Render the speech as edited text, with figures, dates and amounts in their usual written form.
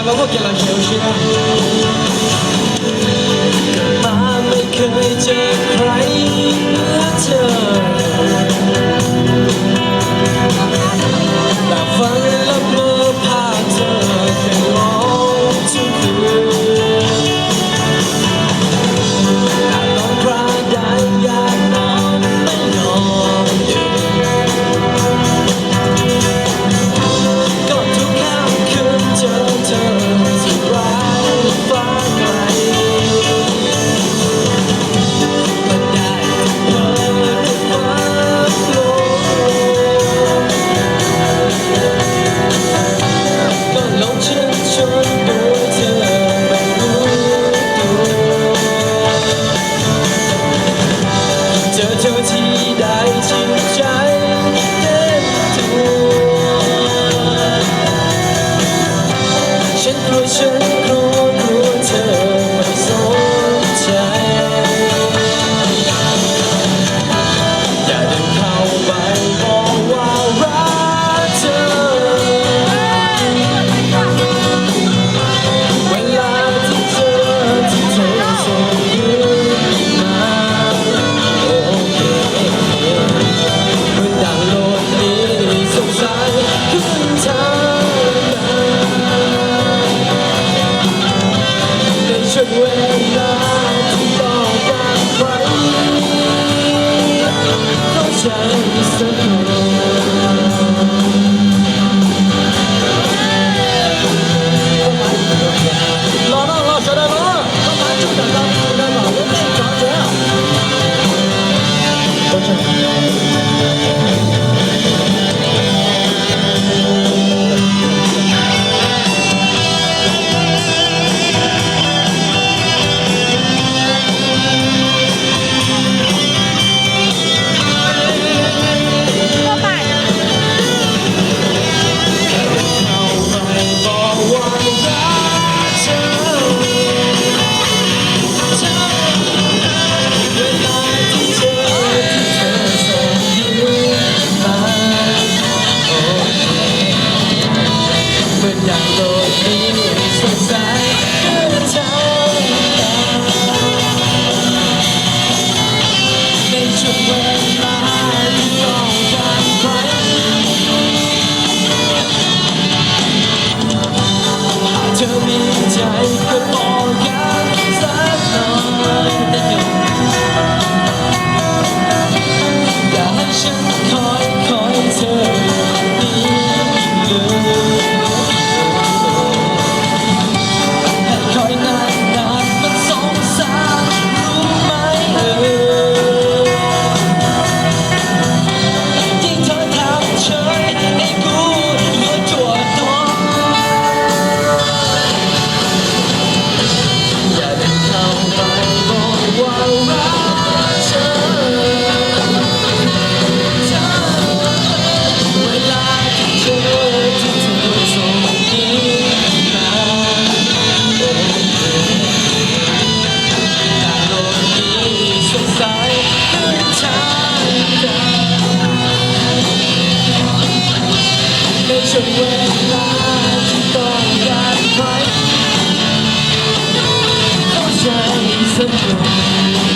เราก็เกี่ยวกับเชียวชีนะมาไม่เคยเจอใครเหมือนเธอแต่ฟังแล้วเมื่อภาพเธอแค่มองทุกคืนอาจลองพระได้อยากนอนไม่นอนก็ทุกค่ำคืนเจอเธอที่ร้านฟ้าไกลมันได้เพ้อฟ้าโลก็หลงเชื่อชนโดยเธอไม่รู้ตัวเจอเธอที่ได้จริงใจเต็มตัวฉันกลัวเธอไม่สนใจอย่าเดินเข้าไปบอกว่ารักเธอเวลาที่เธอส่งยิ้มมาโอเคเมื่อดังโลกนี้สงสัยขึ้นทางในช่วงเวลาที่ต้องการใครเข้าใจสักคน老小大哥，干嘛就等到出来嘛？我没找着。不是。เธอมีใจก็บอกกันสักหน่อยอย่าให้ฉันคอยเธอนี้เลยให้คอยนานมันสงสารรู้ไหมที่เธอทำเฉยให้กูเหลือจั่วตัวในช่วงเวลาที่ต้องการใครเข้าใจสักคน